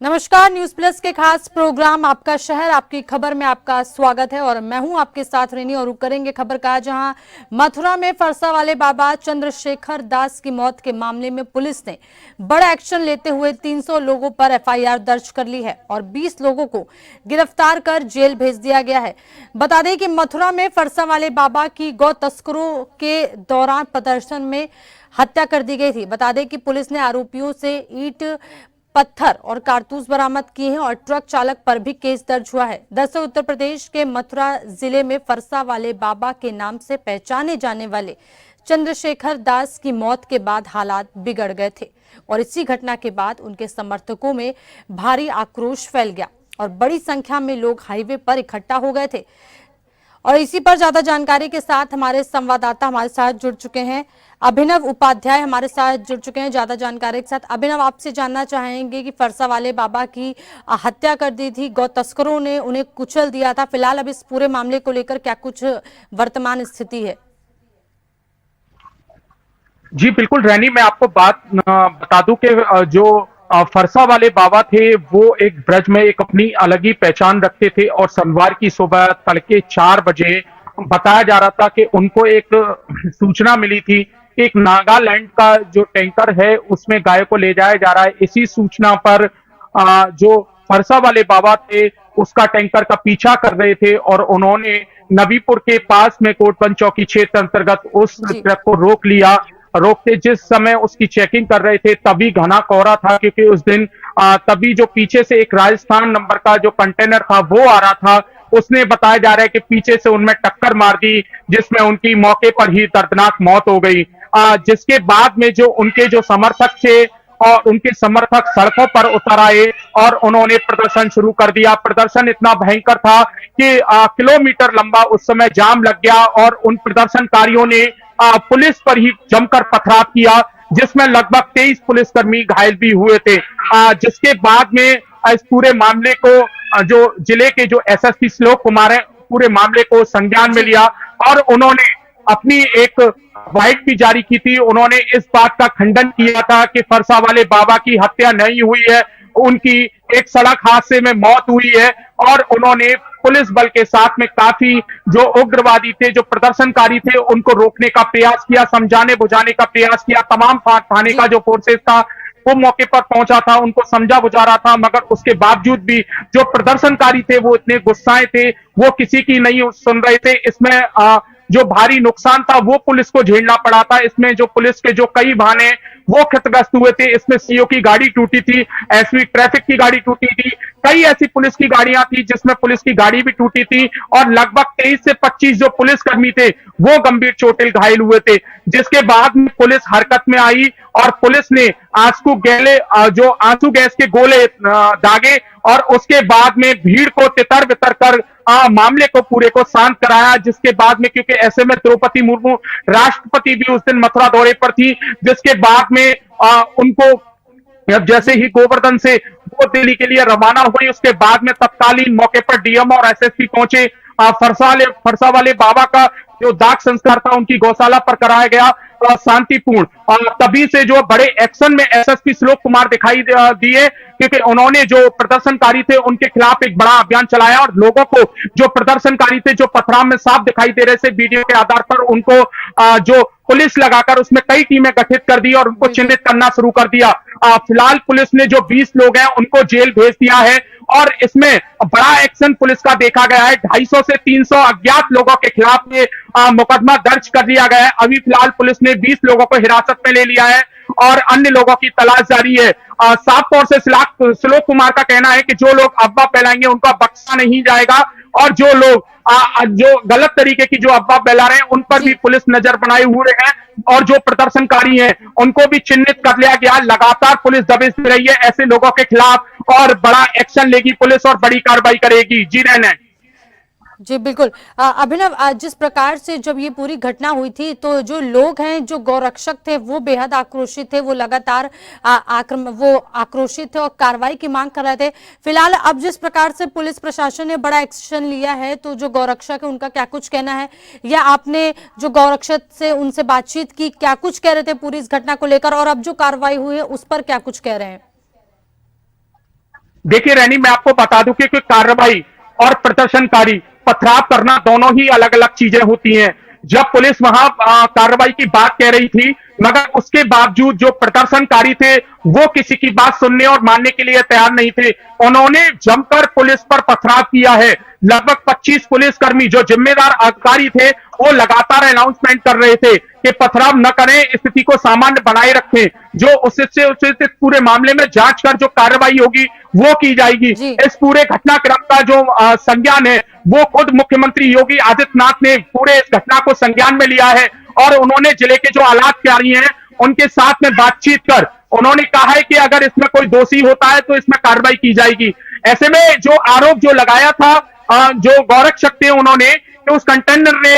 नमस्कार, news plus के खास प्रोग्राम आपका शहर आपकी खबर में आपका स्वागत है और मैं हूं आपके साथ रेनी और रुक करेंगे खबर का, जहां मथुरा में फरसा वाले बाबा चंद्रशेखर दास की मौत के मामले में पुलिस ने बड़ा एक्शन लेते हुए 300 लोगों पर एफआईआर दर्ज कर ली है और 20 लोगों को गिरफ्तार कर जेल भेज दिया गया है। बता दें कि मथुरा में फरसा वाले बाबा की गौ तस्करों के दौरान प्रदर्शन में हत्या कर दी गई थी। बता दें कि पुलिस ने आरोपियों से ईंट, पत्थर और कारतूस बरामद किए हैं और ट्रक चालक पर भी केस दर्ज हुआ है। दरअसल उत्तर प्रदेश के मथुरा जिले में फरसा वाले बाबा के नाम से पहचाने जाने वाले चंद्रशेखर दास की मौत के बाद हालात बिगड़ गए थे और इसी घटना के बाद उनके समर्थकों में भारी आक्रोश फैल गया और बड़ी संख्या में लोग हाईवे पर इकट्ठा हो गए थे। और इसी पर ज्यादा जानकारी के साथ हमारे संवाददाता हमारे साथ जुड़ चुके हैं, अभिनव उपाध्याय हमारे साथ जुड़ चुके हैं ज्यादा जानकारी के साथ। अभिनव, आपसे जानना चाहेंगे कि फरसा वाले बाबा की हत्या कर दी थी, गौ तस्करों ने उन्हें कुचल दिया था। फिलहाल अब इस पूरे मामले को लेकर क्या कुछ वर्तमान स्थिति है? जी बिल्कुल रैनी, मैं आपको बात बता दूं कि जो फरसा वाले बाबा थे वो एक ब्रज में एक अपनी अलग ही पहचान रखते थे और सोमवार की सुबह तड़के 4 बजे बताया जा रहा था कि उनको एक सूचना मिली थी कि एक नागालैंड का जो टैंकर है उसमें गाय को ले जाया जा रहा है। इसी सूचना पर जो फरसा वाले बाबा थे उसका टैंकर का पीछा कर रहे थे और उन्होंने नबीपुर के पास में कोटबंद चौकी क्षेत्र अंतर्गत उस ट्रक को रोक लिया। रोकते जिस समय उसकी चेकिंग कर रहे थे तभी घना कोहरा था, क्योंकि उस दिन तभी जो पीछे से एक राजस्थान नंबर का जो कंटेनर था वो आ रहा था। उसने बताया जा रहा है कि पीछे से उनमें टक्कर मार दी जिसमें उनकी मौके पर ही दर्दनाक मौत हो गई। जिसके बाद में जो उनके जो समर्थक थे और उनके समर्थक सड़कों पर उतर आए और उन्होंने प्रदर्शन शुरू कर दिया। प्रदर्शन इतना भयंकर था कि किलोमीटर लंबा उस समय जाम लग गया और उन प्रदर्शनकारियों ने पुलिस पर ही जमकर पथराव किया, जिसमें लगभग 23 पुलिसकर्मी घायल भी हुए थे। जिसके बाद में इस पूरे मामले को जो जिले के जो एसएसपी श्लोक कुमार है पूरे मामले को संज्ञान में लिया और उन्होंने अपनी एक वाइट भी जारी की थी। उन्होंने इस बात का खंडन किया था कि फरसा वाले बाबा की हत्या नहीं हुई है, उनकी एक सड़क हादसे में मौत हुई है और उन्होंने पुलिस बल के साथ में काफी जो उग्रवादी थे, जो प्रदर्शनकारी थे, उनको रोकने का प्रयास किया, समझाने बुझाने का प्रयास किया। तमाम थाने का जो फोर्सेस था वो मौके पर पहुंचा था, उनको समझा बुझा रहा था, मगर उसके बावजूद भी जो प्रदर्शनकारी थे वो इतने गुस्साए थे, वो किसी की नहीं सुन रहे थे। इसमें जो भारी नुकसान था वो पुलिस को झेलना पड़ा था। इसमें जो पुलिस के जो कई वाहन है वो क्षतिग्रस्त हुए थे। इसमें सीओ की गाड़ी टूटी थी, एसपी ट्रैफिक की गाड़ी टूटी थी, कई ऐसी पुलिस की गाड़ियां थी जिसमें पुलिस की गाड़ी भी टूटी थी और लगभग 23 से 25 जो पुलिसकर्मी थे वो गंभीर चोटिल घायल हुए थे। जिसके बाद में पुलिस हरकत में आई और पुलिस ने जो आंसू गैस के गोले दागे और उसके बाद में भीड़ को तितर बितर कर मामले को पूरे को शांत कराया। जिसके बाद में, क्योंकि ऐसे में द्रौपदी मुर्मू राष्ट्रपति भी उस दिन मथुरा दौरे पर थी, जिसके बाद में उनको जैसे ही गोवर्धन से वो दिल्ली के लिए रवाना हुई, उसके बाद में तत्कालीन मौके पर डीएम और एसएसपी पहुंचे। फरसा वाले बाबा का जो दाह संस्कार था उनकी गौशाला पर कराया गया शांतिपूर्ण। और तभी से जो बड़े एक्शन में एसएसपी श्लोक कुमार दिखाई दिए, क्योंकि उन्होंने जो प्रदर्शनकारी थे उनके खिलाफ एक बड़ा अभियान चलाया और लोगों को जो प्रदर्शनकारी थे जो पथराव में साफ दिखाई दे रहे थे, वीडियो के आधार पर उनको जो पुलिस लगाकर उसमें कई टीमें गठित कर दी और उनको चिन्हित करना शुरू कर दिया। फिलहाल पुलिस ने जो 20 लोग हैं उनको जेल भेज दिया है और इसमें बड़ा एक्शन पुलिस का देखा गया है। 250 से 300 अज्ञात लोगों के खिलाफ में मुकदमा दर्ज कर दिया गया है। अभी फिलहाल पुलिस ने 20 लोगों को हिरासत में ले लिया है और अन्य लोगों की तलाश जारी है। साफ तौर से श्लोक कुमार का कहना है कि जो लोग अफवाह फैलाएंगे उनका बख्शा नहीं जाएगा और जो लोग जो गलत तरीके की जो अफवाह फैला रहे हैं उन पर भी पुलिस नजर बनाए हुए है और जो प्रदर्शनकारी हैं उनको भी चिन्हित कर लिया गया। लगातार पुलिस दबिश दे रही है ऐसे लोगों के खिलाफ और बड़ा एक्शन लेगी पुलिस और बड़ी कार्रवाई करेगी। जी रहने जी बिल्कुल। अभिनव, जिस प्रकार से जब ये पूरी घटना हुई थी तो जो लोग हैं, जो गौरक्षक थे, वो बेहद आक्रोशित थे, वो लगातार आक्रोशित थे और कार्रवाई की मांग कर रहे थे। फिलहाल अब जिस प्रकार से पुलिस प्रशासन ने बड़ा एक्शन लिया है तो जो गौरक्षक है उनका क्या कुछ कहना है, या आपने जो गौरक्षक से उनसे बातचीत की, क्या कुछ कह रहे थे पूरी इस घटना को लेकर और अब जो कार्रवाई हुई है उस पर क्या कुछ कह रहे हैं? देखिए रैनी, मैं आपको बता दूं कि कोई कार्रवाई और प्रदर्शनकारी, पथराव करना दोनों ही अलग अलग चीजें होती हैं। जब पुलिस वहां कार्रवाई की बात कह रही थी, मगर उसके बावजूद जो प्रदर्शनकारी थे वो किसी की बात सुनने और मानने के लिए तैयार नहीं थे। उन्होंने जमकर पुलिस पर पथराव किया है। लगभग 25 पुलिसकर्मी जो जिम्मेदार अधिकारी थे वो लगातार अनाउंसमेंट कर रहे थे कि पथराव न करें, स्थिति को सामान्य बनाए रखें, जो उससे उचित पूरे मामले में जांच कर जो कार्रवाई होगी वो की जाएगी। जी। इस पूरे घटनाक्रम का जो संज्ञान है वो खुद मुख्यमंत्री योगी आदित्यनाथ ने पूरे इस घटना को संज्ञान में लिया है और उन्होंने जिले के जो हालात जारी हैं उनके साथ में बातचीत कर उन्होंने कहा है कि अगर इसमें कोई दोषी होता है तो इसमें कार्रवाई की जाएगी। ऐसे में जो आरोप जो लगाया था जो गौरक्षक थे उन्होंने कि उस कंटेनर ने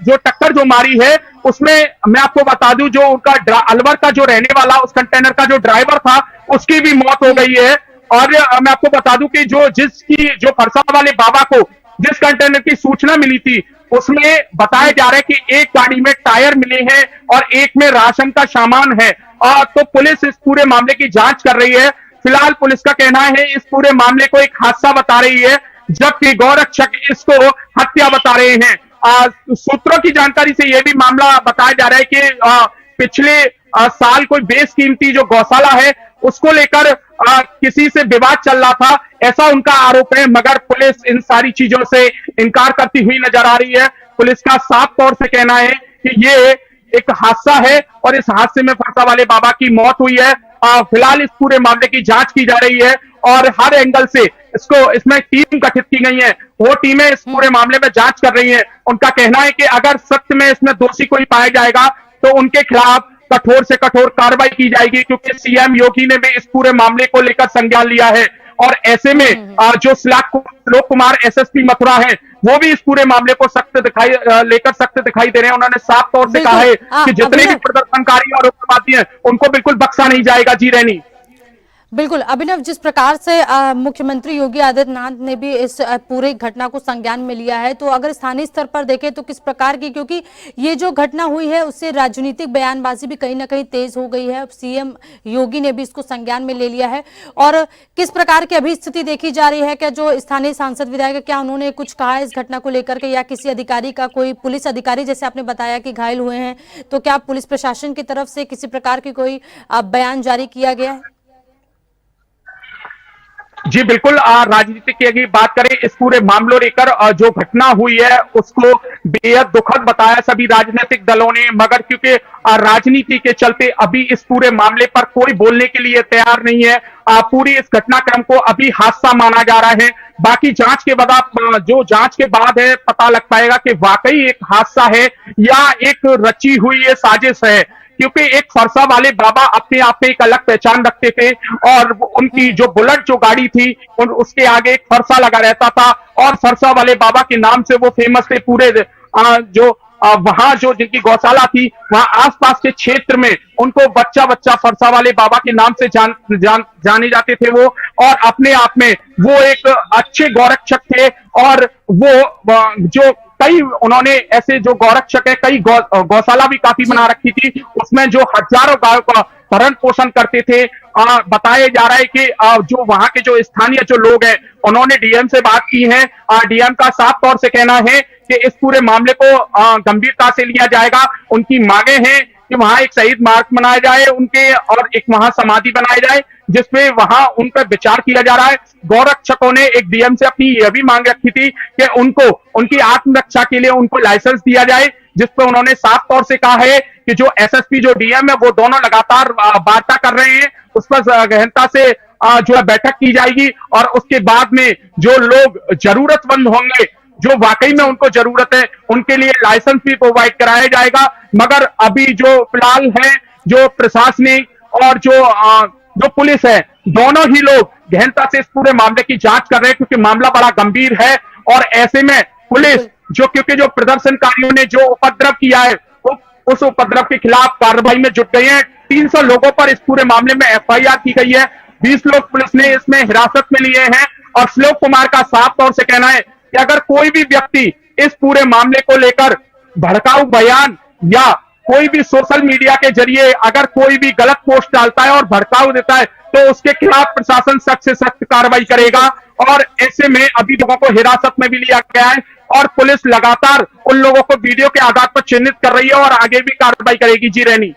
जो टक्कर जो मारी है उसमें, मैं आपको बता दूं, जो उनका अलवर का जो रहने वाला उस कंटेनर का जो ड्राइवर था उसकी भी मौत हो गई है। और मैं आपको बता दूं कि जो फरसा वाले बाबा को जिस कंटेनर की सूचना मिली थी उसमें बताया जा रहा है कि एक गाड़ी में टायर मिले हैं और एक में राशन का सामान है। तो पुलिस इस पूरे मामले की जांच कर रही है। फिलहाल पुलिस का कहना है इस पूरे मामले को एक हादसा बता रही है, जबकि गौरक्षक इसको हत्या बता रहे हैं। सूत्रों की जानकारी से यह भी मामला बताया जा रहा है कि पिछले साल कोई बेशकीमती जो गौशाला है उसको लेकर किसी से विवाद चल रहा था, ऐसा उनका आरोप है। मगर पुलिस इन सारी चीजों से इनकार करती हुई नजर आ रही है। पुलिस का साफ तौर से कहना है कि ये एक हादसा है और इस हादसे में फरसा वाले बाबा की मौत हुई है। फिलहाल इस पूरे मामले की जांच की जा रही है और हर एंगल से इसमें टीम गठित की गई है। वो टीमें इस पूरे मामले में जांच कर रही हैं। उनका कहना है कि अगर सत्य में इसमें दोषी कोई पाया जाएगा तो उनके खिलाफ कठोर से कठोर कार्रवाई की जाएगी, क्योंकि सीएम योगी ने भी इस पूरे मामले को लेकर संज्ञान लिया है। और ऐसे में जो श्लोक कुमार एसएसपी मथुरा है वो भी इस पूरे मामले को सख्त दिखाई दे रहे हैं। उन्होंने साफ तौर से कहा है कि जितने भी प्रदर्शनकारी और उग्रवादी हैं उनको बिल्कुल बख्शा नहीं जाएगा। जी रैनी, बिल्कुल अभिनव, जिस प्रकार से मुख्यमंत्री योगी आदित्यनाथ ने भी इस पूरे घटना को संज्ञान में लिया है, तो अगर स्थानीय स्तर पर देखें तो किस प्रकार की, क्योंकि ये जो घटना हुई है उससे राजनीतिक बयानबाजी भी कहीं ना कहीं तेज हो गई है। सीएम योगी ने भी इसको संज्ञान में ले लिया है और किस प्रकार की अभी स्थिति देखी जा रही है? क्या जो स्थानीय सांसद विधायक, क्या उन्होंने कुछ कहा है इस घटना को लेकर के, या किसी अधिकारी का, कोई पुलिस अधिकारी जैसे आपने बताया कि घायल हुए हैं, तो क्या पुलिस प्रशासन की तरफ से किसी प्रकार की कोई बयान जारी किया गया है? जी बिल्कुल, राजनीति की अगर बात करें इस पूरे मामलों लेकर जो घटना हुई है उसको बेहद दुखद बताया सभी राजनीतिक दलों ने, मगर क्योंकि राजनीति के चलते अभी इस पूरे मामले पर कोई बोलने के लिए तैयार नहीं है। पूरी इस घटनाक्रम को अभी हादसा माना जा रहा है। बाकी जांच के बाद है पता लग पाएगा कि वाकई एक हादसा है या एक रची हुई ये साजिश है, क्योंकि एक फरसा वाले बाबा अपने आप में एक अलग पहचान रखते थे और उनकी जो बुलेट जो गाड़ी थी उसके आगे एक फरसा लगा रहता था और फरसा वाले बाबा के नाम से वो फेमस थे। पूरे वहां जो जिनकी गौशाला थी वहां आसपास के क्षेत्र में उनको बच्चा फरसा वाले बाबा के नाम से जाने जाते थे वो, और अपने आप में वो एक अच्छे गौरक्षक थे। और वो जो कई उन्होंने ऐसे जो गौरक्षक है, कई गौशाला भी काफी बना रखी थी, उसमें जो हजारों गायों का भरण पोषण करते थे। बताया जा रहा है कि जो वहां के जो स्थानीय जो लोग हैं उन्होंने डीएम से बात की है। डीएम का साफ तौर से कहना है कि इस पूरे मामले को गंभीरता से लिया जाएगा। उनकी मांगे हैं कि वहां एक शहीद मार्ग बनाया जाए उनके, और एक वहां समाधि बनाई जाए जिसमें वहां उन पर विचार किया जा रहा है। गौरक्षकों ने एक डीएम से अपनी यह भी मांग रखी थी कि उनको उनकी आत्मरक्षा के लिए उनको लाइसेंस दिया जाए, जिस पर उन्होंने साफ तौर से कहा है कि जो एसएसपी जो डीएम है वो दोनों लगातार वार्ता कर रहे हैं, उस पर गहनता से जो है बैठक की जाएगी और उसके बाद में जो लोग जरूरतमंद होंगे, जो वाकई में उनको जरूरत है, उनके लिए लाइसेंस भी प्रोवाइड कराया जाएगा। मगर अभी जो फिलहाल है जो प्रशासनिक और जो पुलिस है, दोनों ही लोग गहनता से इस पूरे मामले की जांच कर रहे हैं, क्योंकि मामला बड़ा गंभीर है। और ऐसे में पुलिस क्योंकि जो प्रदर्शनकारियों ने जो उपद्रव किया है उस उपद्रव के खिलाफ कार्रवाई में जुट गई है। 300 लोगों पर इस पूरे मामले में एफआईआर की गई है। 20 लोग पुलिस ने इसमें हिरासत में लिए हैं और श्लोक कुमार का साफ तौर से कहना है कि अगर कोई भी व्यक्ति इस पूरे मामले को लेकर भड़काऊ बयान या कोई भी सोशल मीडिया के जरिए अगर कोई भी गलत पोस्ट डालता है और भड़काऊ देता है तो उसके खिलाफ प्रशासन सख्त से सख्त कार्रवाई करेगा। और ऐसे में अभी लोगों को हिरासत में भी लिया गया है और पुलिस लगातार उन लोगों को वीडियो के आधार पर चिन्हित कर रही है और आगे भी कार्रवाई करेगी। जी रैनी।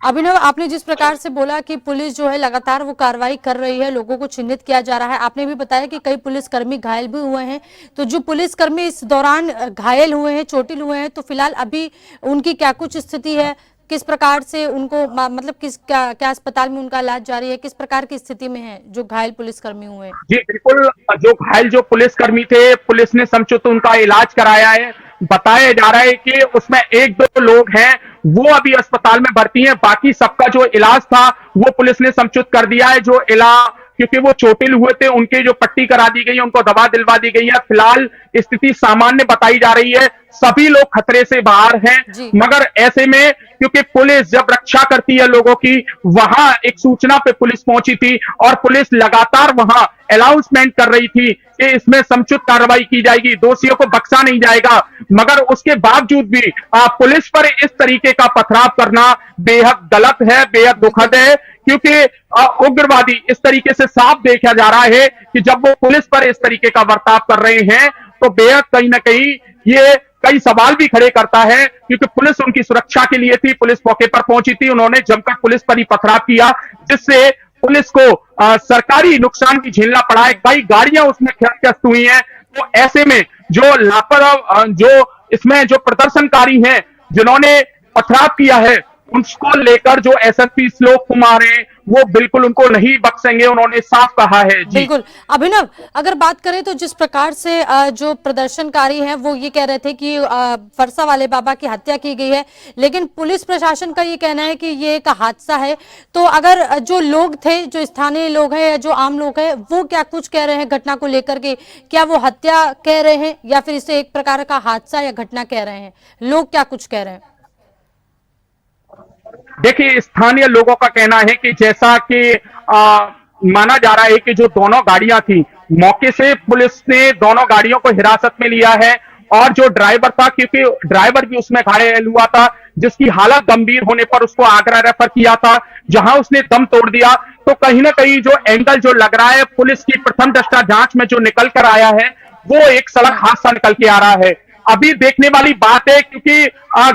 अभिनव, आपने जिस प्रकार से बोला कि पुलिस जो है लगातार वो कार्रवाई कर रही है, लोगों को चिन्हित किया जा रहा है, आपने भी बताया कि कई पुलिसकर्मी घायल भी हुए हैं। तो जो पुलिसकर्मी इस दौरान घायल हुए हैं, चोटिल हुए हैं, तो फिलहाल अभी उनकी क्या कुछ स्थिति है, किस प्रकार से उनको मतलब क्या अस्पताल में उनका इलाज जारी है, किस प्रकार की स्थिति में है जो घायल पुलिसकर्मी हुए हैं? जी बिल्कुल, जो घायल जो पुलिसकर्मी थे, पुलिस ने समुचित उनका इलाज कराया है। बताया जा रहा है कि उसमें एक दो लोग हैं वो अभी अस्पताल में भर्ती हैं, बाकी सबका जो इलाज था वो पुलिस ने समुचित कर दिया है। जो इलाज, क्योंकि वो चोटिल हुए थे, उनके जो पट्टी करा दी गई है, उनको दवा दिलवा दी गई है। फिलहाल स्थिति सामान्य बताई जा रही है, सभी लोग खतरे से बाहर हैं। मगर ऐसे में क्योंकि पुलिस जब रक्षा करती है लोगों की, वहां एक सूचना पे पुलिस पहुंची थी और पुलिस लगातार वहां अनाउंसमेंट कर रही थी कि इसमें समुचित कार्रवाई की जाएगी, दोषियों को बख्शा नहीं जाएगा। मगर उसके बावजूद भी पुलिस पर इस तरीके का पथराव करना बेहद गलत है, बेहद दुखद है। क्योंकि उग्रवादी इस तरीके से साफ देखा जा रहा है कि जब वो पुलिस पर इस तरीके का बर्ताव कर रहे हैं तो बेहद कहीं ना कहीं ये कई सवाल भी खड़े करता है। क्योंकि पुलिस उनकी सुरक्षा के लिए थी, पुलिस मौके पर पहुंची थी, उन्होंने जमकर पुलिस पर ही पथराव किया, जिससे पुलिस को सरकारी नुकसान भी झेलना पड़ा है। कई गाड़ियां उसमें क्षतिग्रस्त हुई हैं। तो ऐसे में जो लापरवाह जो इसमें जो प्रदर्शनकारी हैं जिन्होंने पथराव किया है, उसको लेकर जो एसएसपी श्लोक कुमार हैं वो बिल्कुल उनको नहीं बख्शेंगे, उन्होंने साफ कहा है। जी बिल्कुल। अभिनव, अगर बात करें तो जिस प्रकार से जो प्रदर्शनकारी हैं वो ये कह रहे थे कि फरसा वाले बाबा की हत्या की गई है, लेकिन पुलिस प्रशासन का ये कहना है कि ये एक हादसा है। तो अगर जो लोग थे, जो स्थानीय लोग हैं या जो आम लोग हैं, वो क्या कुछ कह रहे हैं घटना को लेकर के? क्या वो हत्या कह रहे हैं या फिर इसे एक प्रकार का हादसा या घटना कह रहे हैं? लोग क्या कुछ कह रहे हैं? देखिए, स्थानीय लोगों का कहना है कि जैसा कि माना जा रहा है कि जो दोनों गाड़ियां थी, मौके से पुलिस ने दोनों गाड़ियों को हिरासत में लिया है और जो ड्राइवर था, क्योंकि ड्राइवर भी उसमें घायल हुआ था, जिसकी हालत गंभीर होने पर उसको आगरा रेफर किया था, जहां उसने दम तोड़ दिया। तो कहीं ना कहीं जो एंगल जो लग रहा है पुलिस की प्रथम दृष्टा जांच में जो निकल कर आया है वो एक सड़क हादसा निकल के आ रहा है। अभी देखने वाली बात है, क्योंकि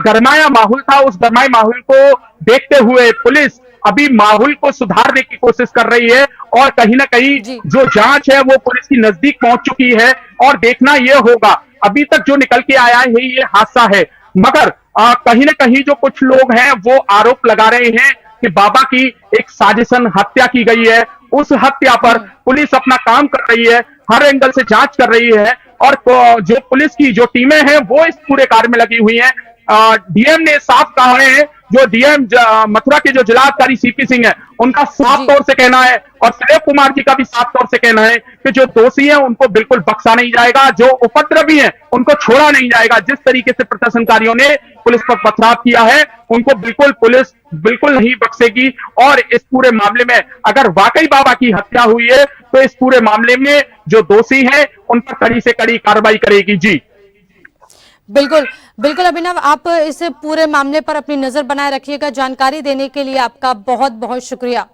गरमाया माहौल था, उस गरमाए माहौल को देखते हुए पुलिस अभी माहौल को सुधारने की कोशिश कर रही है और कहीं ना कहीं जो जांच है वो पुलिस की नजदीक पहुंच चुकी है और देखना यह होगा। अभी तक जो निकल के आया है ये हादसा है, मगर कहीं ना कहीं जो कुछ लोग हैं वो आरोप लगा रहे हैं कि बाबा की एक साजिशन हत्या की गई है। उस हत्या पर पुलिस अपना काम कर रही है, हर एंगल से जांच कर रही है और जो पुलिस की जो टीमें हैं वो इस पूरे कार्य में लगी हुई हैं। डीएम ने साफ कहा है, जो डीएम मथुरा के जो जिलाधिकारी सीपी सिंह है उनका साफ तौर से कहना है और सुरेश कुमार जी का भी साफ तौर से कहना है कि जो दोषी हैं उनको बिल्कुल बख्शा नहीं जाएगा, जो उपद्रवी हैं उनको छोड़ा नहीं जाएगा। जिस तरीके से प्रदर्शनकारियों ने पुलिस पर पथराव किया है उनको बिल्कुल पुलिस बिल्कुल नहीं बख्शेगी और इस पूरे मामले में अगर वाकई बाबा की हत्या हुई है तो इस पूरे मामले में जो दोषी हैं उन पर कड़ी से कड़ी कार्रवाई करेगी। जी बिल्कुल बिल्कुल अभिनव, आप इस पूरे मामले पर अपनी नजर बनाए रखिएगा। जानकारी देने के लिए आपका बहुत बहुत शुक्रिया।